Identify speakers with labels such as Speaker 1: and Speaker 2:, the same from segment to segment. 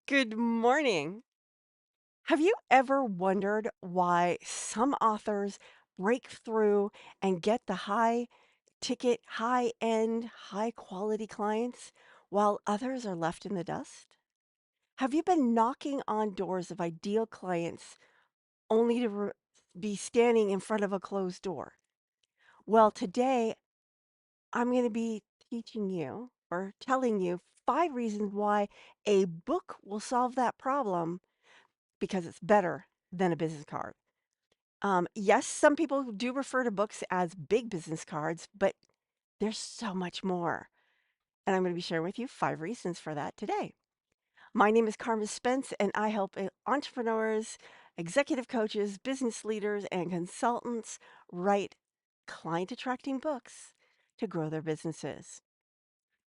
Speaker 1: Good morning. Have you ever wondered why some authors break through and get the high ticket, high end, high quality clients while others are left in the dust? Have you been knocking on doors of ideal clients only to be standing in front of a closed door? Well, today I'm going to be teaching you or telling you 5 reasons why a book will solve that problem because it's better than a business card. Yes, some people do refer to books as big business cards, but there's so much more. And I'm going to be sharing with you 5 reasons for that today. My name is Carma Spence, and I help entrepreneurs, executive coaches, business leaders, and consultants write client attracting books to grow their businesses,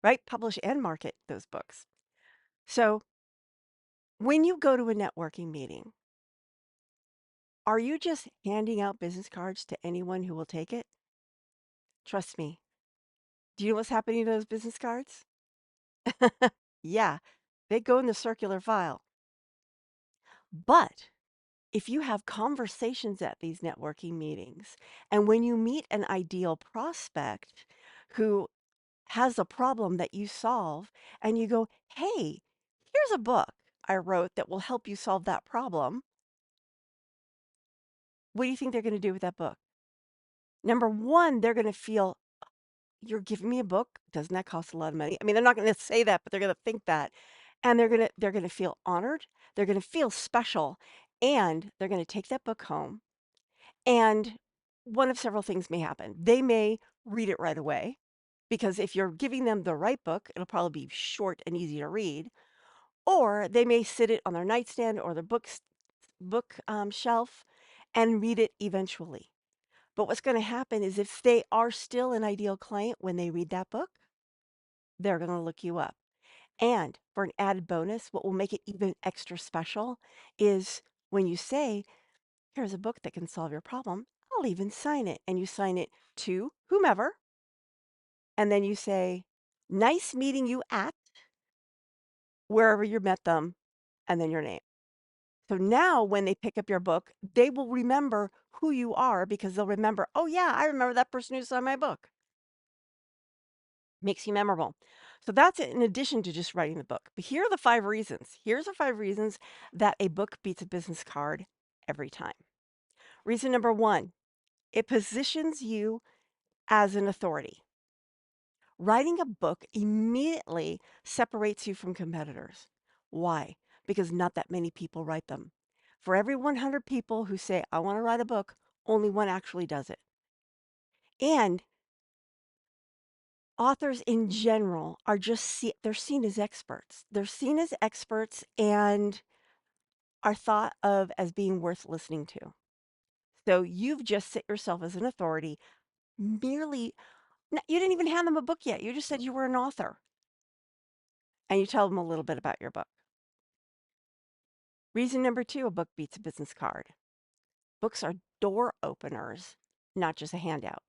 Speaker 1: right? Publish and market those books. So when you go to a networking meeting, are you just handing out business cards to anyone who will take it? Trust me. Do you know what's happening to those business cards? Yeah, they go in the circular file. But if you have conversations at these networking meetings, and when you meet an ideal prospect who has a problem that you solve, and you go, hey, here's a book I wrote that will help you solve that problem. What do you think they're going to do with that book? Number one, they're going to feel, you're giving me a book. Doesn't that cost a lot of money? I mean, they're not going to say that, but they're going to think that. And they're going to feel honored. They're going to feel special, and they're going to take that book home. And one of several things may happen. They may read it right away because if you're giving them the right book, it'll probably be short and easy to read. Or they may sit it on their nightstand or their book shelf and read it eventually. But what's going to happen is if they are still an ideal client when they read that book, they're going to look you up. And for an added bonus, what will make it even extra special is when you say, here's a book that can solve your problem, I'll even sign it. And you sign it to whomever. And then you say, nice meeting you at wherever you met them, and then your name. So now when they pick up your book, they will remember who you are because they'll remember, oh, yeah, I remember that person who saw my book. Makes you memorable. So that's in addition to just writing the book. But here are the 5 reasons. Here's the 5 reasons that a book beats a business card every time. Reason number one, it positions you as an authority. Writing a book immediately separates you from competitors. Why? Because not that many people write them. For every 100 people who say, I want to write a book, only one actually does it. And authors in general are they're seen as experts. They're seen as experts and are thought of as being worth listening to. So you've just set yourself as an authority merely you didn't even hand them a book yet. You just said you were an author and you tell them a little bit about your book. Reason number 2, a book beats a business card. Books are door openers, not just a handout.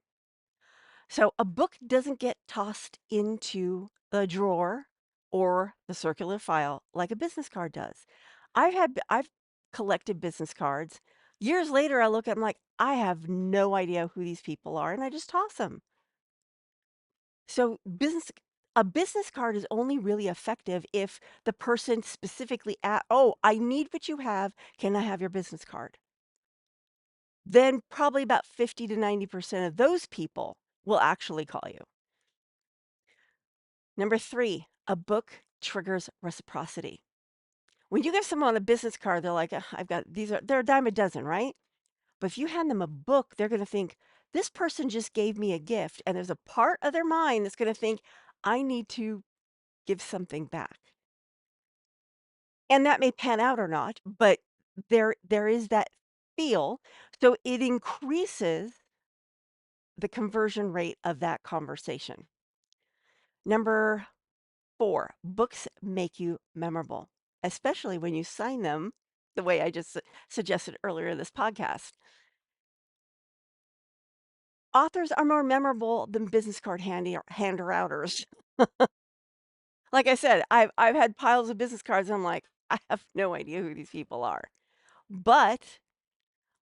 Speaker 1: So a book doesn't get tossed into the drawer or the circular file like a business card does. I've collected business cards. Years later, I look at them like, I have no idea who these people are, and I just toss them. So a business card is only really effective if the person specifically oh, I need what you have. Can I have your business card? Then probably about 50 to 90% of those people will actually call you. Number 3, a book triggers reciprocity. When you give someone a business card, they're like, I've got they're a dime a dozen, right? But if you hand them a book, they're going to think, this person just gave me a gift. And there's a part of their mind that's going to think, I need to give something back. And that may pan out or not, but there is that feel. So it increases the conversion rate of that conversation. Number 4, books make you memorable, especially when you sign them the way I just suggested earlier in this podcast. Authors are more memorable than business card hander outers. Like I said, I've had piles of business cards, and I'm like, "I have no idea who these people are." But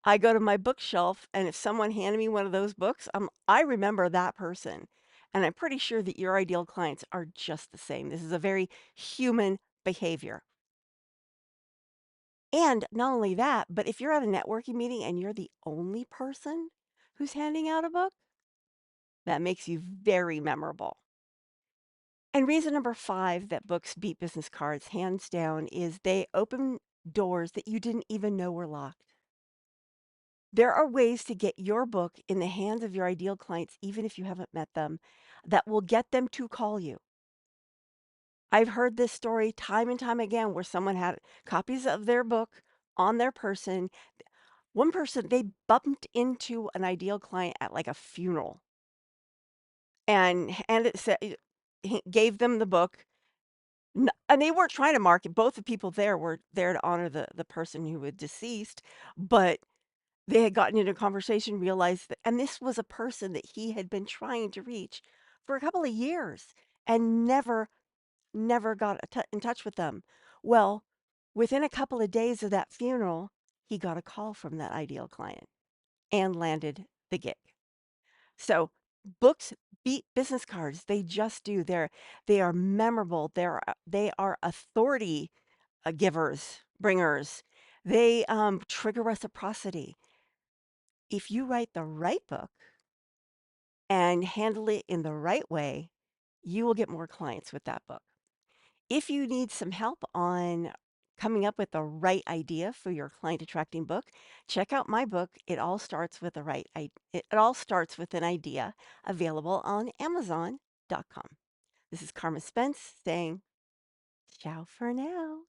Speaker 1: I go to my bookshelf, and if someone handed me one of those books, I remember that person, and I'm pretty sure that your ideal clients are just the same. This is a very human behavior. And not only that, but if you're at a networking meeting and you're the only person who's handing out a book, that makes you very memorable. And reason number 5 that books beat business cards, hands down, is they open doors that you didn't even know were locked. There are ways to get your book in the hands of your ideal clients, even if you haven't met them, that will get them to call you. I've heard this story time and time again where someone had copies of their book on their person. One person, they bumped into an ideal client at like a funeral and it said, he gave them the book. And they weren't trying to market. Both the people there were there to honor the person who was deceased, but they had gotten into a conversation, realized that, and this was a person that he had been trying to reach for a couple of years and never got in touch with them. Well, within a couple of days of that funeral, he got a call from that ideal client and landed the gig. So books beat business cards. They just do. They are memorable. They are authority givers, bringers. They trigger reciprocity. If you write the right book and handle it in the right way, you will get more clients with that book. If you need some help on coming up with the right idea for your client attracting book, check out my book. It all starts with an idea, available on Amazon.com. This is Carma Spence saying ciao for now.